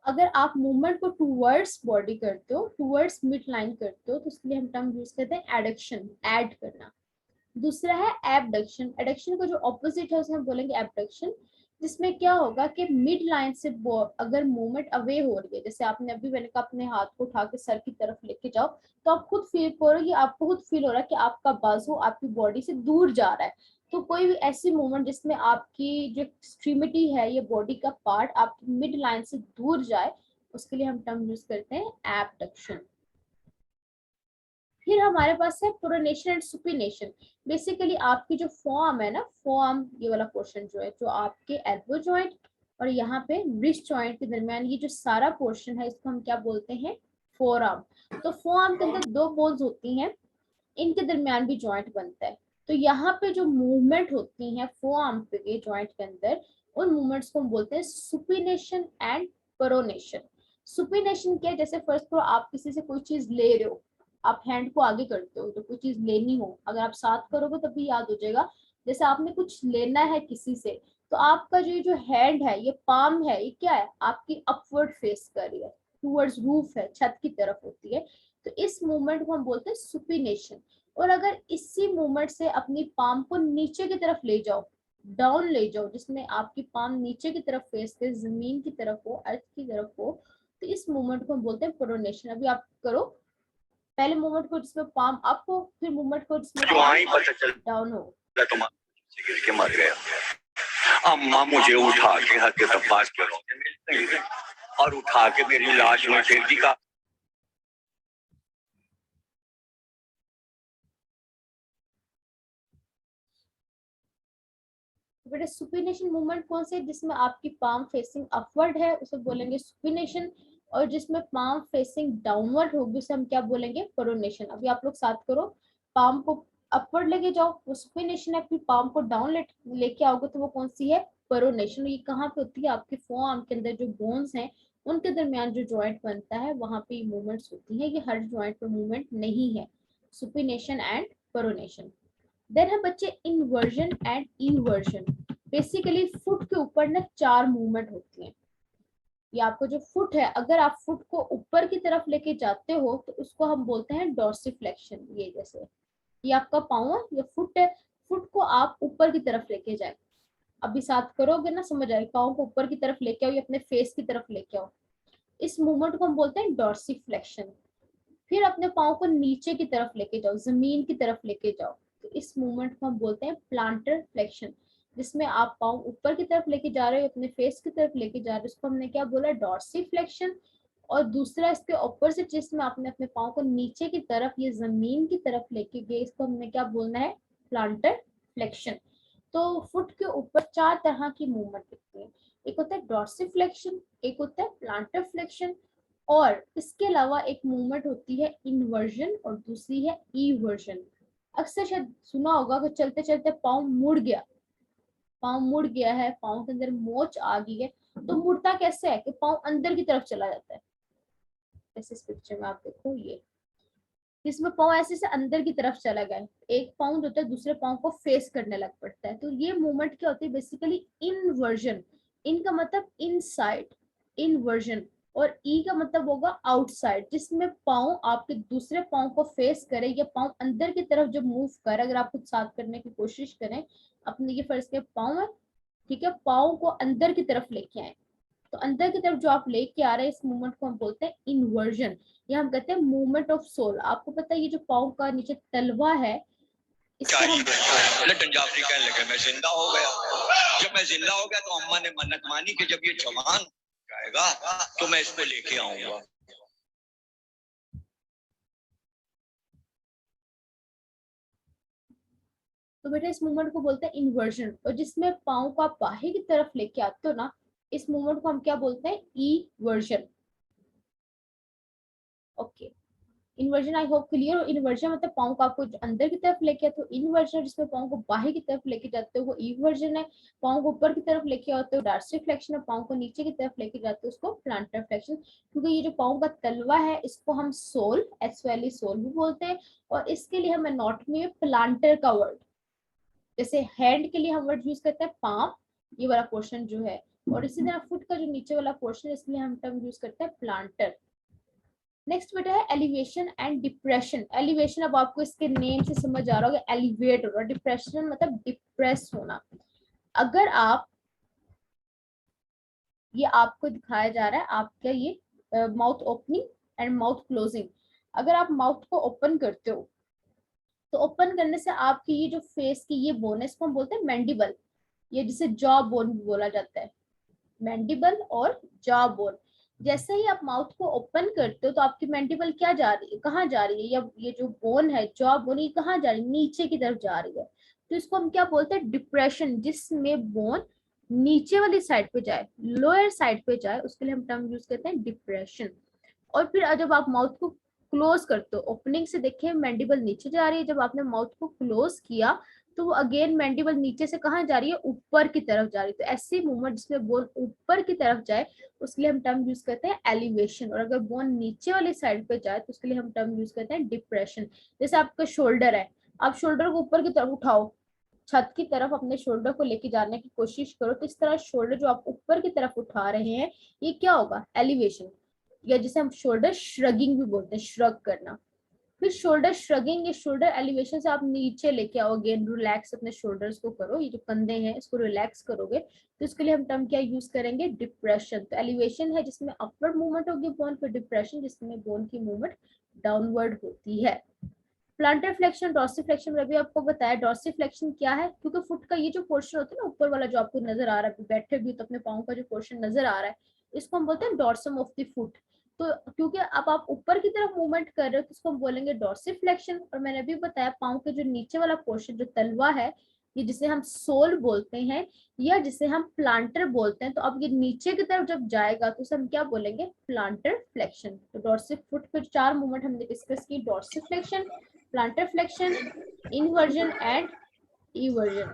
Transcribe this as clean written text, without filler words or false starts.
अगर आप मूवमेंट को टूवर्ड्स बॉडी करते हो, टूवर्ड्स मिड लाइन करते हो, तो उसके लिए हम टर्म यूज करते हैं एडक्शन, ऐड करना। दूसरा है एबडक्शन। एडक्शन का जो ऑपोजिट है उसे हम बोलेंगे एबडक्शन, जिसमें क्या होगा कि मिड लाइन से अगर मूवमेंट अवे हो रही है, जैसे आपने अभी मैंने कहा अपने हाथ को उठा के सर की तरफ लेके जाओ, तो आप खुद फील करोगे, आपको खुद फील हो रहा है कि आपका बाजू आपकी बॉडी से दूर जा रहा है। तो कोई भी ऐसी मूवमेंट जिसमें आपकी जो एक्सट्रीमिटी है, ये बॉडी का पार्ट आपकी मिड लाइन से दूर जाए, उसके लिए हम टर्म यूज करते हैं एबडक्शन। फिर हमारे पास है प्रोनेशन एंड सुपिनेशन। बेसिकली आपकी जो फॉर्म है ना, फॉर्म ये वाला पोर्शन जो है, जो आपके एल्बो जॉइंट और यहाँ पे रिस्ट जॉइंट के दरमियान ये जो सारा पोर्शन है, इसको हम क्या बोलते हैं, फोर आर्म। तो फोर आर्म के अंदर दो बोन्स होती हैं, इनके दरमियान भी जॉइंट बनता है। तो यहाँ पे जो मूवमेंट होती है फोर आर्म के जॉइंट के अंदर, उन मूवमेंट्स को हम बोलते हैं सुपिनेशन एंड प्रोनेशन। सुपिनेशन क्या है, जैसे फर्स्ट को आप किसी से कोई चीज ले रहे हो, आप हैंड को आगे करते हो, तो कोई चीज लेनी हो, अगर आप साथ करोगे तभी याद हो जाएगा। जैसे आपने कुछ लेना है किसी से, तो आपका जो हैंड है, ये पाम है, ये क्या है, आपकी अपवर्ड फेस कर रही है, टूवर्ड्स रूफ है, छत की तरफ होती है। तो इस मूवमेंट को हम बोलते हैं सुपिनेशन। और अगर इसी मूवमेंट से अपनी पाम को नीचे की तरफ ले जाओ, डाउन ले जाओ, जिसमें आपकी पाम नीचे की तरफ फेस करे, जमीन की तरफ हो, अर्थ की तरफ हो, तो इस मूवमेंट को हम बोलते हैं प्रोनेशन। अभी आप करो पहले मूवमेंट को जिसमें पाम अप हो, फिर मूवमेंट को जिसमें पाम डाउन हो। गिर के मर गया। अम्मा मुझे उठा के हद अब्बास के रोजे मिलते और उठा के मेरी लाश में फेंक दी का। बेटा सुपिनेशन मूवमेंट कौन से, जिसमें आपकी पाम फेसिंग अपवर्ड है उसे बोलेंगे सुपिनेशन, और जिसमें पाम फेसिंग डाउनवर्ड होगी उसे हम क्या बोलेंगे, प्रोनेशन। अभी आप लोग साथ करो, पाम को अपवर्ड लेके जाओ वो सुपिनेशन है, फिर पाम को डाउन लेके आओगे तो वो कौन सी है, प्रोनेशन। ये कहाँ पे होती है, आपके फोआर्म के अंदर जो बोन्स हैं उनके दरमियान जो जॉइंट बनता है वहां पे मूवमेंट्स होती है। ये हर जॉइंट पे मूवमेंट नहीं है, सुपिनेशन एंड प्रोनेशन। देन है बच्चे inversion and inversion. Basically foot के ऊपर ना चार मूवमेंट होती हैं। ये आपको जो फुट है, अगर आप फुट को ऊपर की तरफ लेके जाते हो तो उसको हम बोलते हैं डॉर्सिफ्लेक्शन। ये जैसे ये आपका पाँव है, ये फुट है, फुट को आप ऊपर की तरफ लेके जाए, अभी साथ करोगे ना समझ आएगा, पाँव को ऊपर की तरफ लेके आओ या अपने फेस की तरफ लेके आओ, इस मूवमेंट को हम बोलते हैं डॉर्सिफ्लेक्शन। फिर अपने पाँव को नीचे की तरफ लेके जाओ, जमीन की तरफ लेके जाओ, तो इस मूवमेंट को हम बोलते हैं प्लांटर फ्लेक्शन, जिसमें आप पाँव ऊपर की तरफ लेके जा रहे हो, अपने फेस की तरफ लेके जा रहे हो, उसको हमने क्या बोला, डॉर्सिफ्लेक्शन। और दूसरा इसके ऑपोजिट, जिसमें आपने अपने पाँव को नीचे की तरफ, ये जमीन की तरफ लेके गए, इसको हमने क्या बोलना है, प्लांटर फ्लेक्शन। तो फुट के ऊपर चार तरह की मूवमेंट दिखती है, एक होता है डॉर्सिफ्लेक्शन, एक होता है प्लांटर फ्लेक्शन, और इसके अलावा एक मूवमेंट होती है इन्वर्जन और दूसरी है ईवर्जन। अक्सर शायद सुना होगा कि चलते चलते पाँव मुड़ गया, पाँव मुड़ गया है, पाँव के अंदर मोच आ गई है। तो मुड़ता कैसे है कि पाँव अंदर की तरफ चला जाता है, जैसे इस पिक्चर में आप देखो, ये इसमें पाँव ऐसे से अंदर की तरफ चला गया है, एक पाँव जो होता है दूसरे पाँव को फेस करने लग पड़ता है। तो ये मूवमेंट क्या होती है, बेसिकली इनवर्जन। इन का मतलब इनसाइड, इनवर्जन, और ई का मतलब होगा आउटसाइड, जिसमें पाँव आपके दूसरे पाँव को फेस करे या पाँव अंदर की तरफ जब मूव करे। अगर आप कुछ साथ करने की कोशिश करें, अपने ये फर्ज के पाँव है, ठीक है, पाँव को अंदर की तरफ लेके आए, तो अंदर की तरफ जो आप लेके आ रहे हैं, इस मूवमेंट को हम बोलते हैं इन्वर्जन, या हम कहते हैं मूवमेंट ऑफ सोल। आपको पता है ये जो पाँव का नीचे तलवा है, इसको हम कहने लगे मैं जिंदा हो गया। जब मैं जिंदा हो गया तो अम्मा ने मन्नत मानी कि जब ये जवान जाएगा तो मैं इसको लेके आऊंगा। तो बेटा इस मूवमेंट को बोलते हैं इन्वर्जन, और जिसमें पाँव को आप बाहर की तरफ लेके आते हो ना, इस मूवमेंट को हम क्या बोलते हैं, eversion. Okay, inversion I hope clear हो। इन्वर्जन मतलब पाँव को आपको अंदर की तरफ लेके आते हो, इन्वर्जन जिसमें पाँव को बाहर की तरफ लेके जाते हो वो इन्वर्जन है। पाँव को ऊपर की तरफ लेके आते हो डॉर्सिफ्लेक्शन है, पाँव को नीचे की तरफ लेके जाते हो उसको प्लांटर फ्लेक्शन। क्योंकि ये जो पाँव का तलवा है इसको हम सोल, एस वाली सोल भी बोलते हैं, और इसके लिए हम एनाटॉमी में प्लांटर का वर्ड, जैसे हैंड के लिए हम वर्ड यूज करते हैं पाम, ये वाला पोर्शन जो है, और इसी तरह फुट का जो नीचे वाला पोर्शन है इसलिए हम टर्म यूज करते हैं प्लांटर। नेक्स्ट बेटा है एलिवेशन एंड डिप्रेशन। एलिवेशन अब आपको इसके नेम से समझ आ रहा होगा, एलिवेट होगा, डिप्रेशन मतलब डिप्रेस होना। अगर आप, ये आपको दिखाया जा रहा है आपका ये mouth opening and mouth closing. अगर आप माउथ को ओपन करते हो तो ओपन करने से आपकी ये जो फेस की ये बोन है इसको हम बोलते हैं मैंडिबल, ये जिसे जॉ बोन भी बोला जाता है, मैंडिबल और जॉ बोन। जैसे ही आप माउथ को ओपन करते हो तो आपकी मैंडिबल क्या जा रही है, कहाँ जा रही है, या ये जो बोन है जॉ बोन ये कहाँ जा रही है, नीचे की तरफ जा रही है। तो इसको हम क्या बोलते हैं, डिप्रेशन, जिसमें बोन नीचे वाली साइड पे जाए, लोअर साइड पे जाए, उसके लिए हम टर्म यूज करते हैं डिप्रेशन। और फिर जब आप माउथ को क्लोज करते हो, ओपनिंग से देखिए मैंडिबल नीचे जा रही है, जब आपने माउथ को क्लोज किया तो वो अगेन मैंडिबल नीचे से कहाँ जा रही है, ऊपर की तरफ जा रही है। तो ऐसी मूवमेंट जिसमें बोन ऊपर की तरफ जाए उसके लिए हम टर्म यूज करते हैं एलिवेशन, और अगर बोन नीचे वाली साइड पे जाए तो उसके लिए हम टर्म यूज करते हैं डिप्रेशन। जैसे आपका शोल्डर है, आप शोल्डर को ऊपर की तरफ उठाओ, छत की तरफ अपने शोल्डर को लेके जाने की कोशिश करो, तो इस तरह शोल्डर जो आप ऊपर की तरफ उठा रहे हैं ये क्या होगा, एलिवेशन, या जिसे हम शोल्डर श्रगिंग भी बोलते हैं, श्रग करना। फिर शोल्डर श्रगिंग, ये शोल्डर एलिवेशन से आप नीचे लेके आओ, अगेन रिलैक्स अपने शोल्डर्स को करो, ये जो कंधे हैं इसको रिलैक्स करोगे, तो इसके लिए हम टर्म क्या यूज करेंगे, डिप्रेशन। तो एलिवेशन है जिसमें अपवर्ड मूवमेंट होगी बोन, फिर डिप्रेशन जिसमें बोन की मूवमेंट डाउनवर्ड होती है। प्लांटर फ्लेक्शन, डॉर्सिफ्लेक्शन में अभी आपको बताया। डॉर्सिफ्लेक्शन क्या है, क्योंकि फुट का ये जो पोर्शन होता है ना ऊपर वाला जो आपको नजर आ रहा है, बैठे भी तो अपने पाँव का जो पोर्शन नजर आ रहा है इसको हम बोलते हैं डॉर्सम ऑफ द फुट। तो क्योंकि अब आप ऊपर की तरफ मूवमेंट कर रहे हो तो इसको हम बोलेंगे डॉर्सिफ्लेक्शन। और मैंने अभी बताया पाँव के जो नीचे वाला पोर्शन जो तलवा है, ये जिसे हम सोल बोलते हैं या जिसे हम प्लांटर बोलते हैं, तो अब ये नीचे की तरफ जब जाएगा तो उसे हम क्या बोलेंगे, प्लांटर फ्लेक्शन। तो डॉर्सिफ फुट पे 4 मूवमेंट हमने डिस्कस की, dorsiflexion, plantar flexion, inversion and eversion.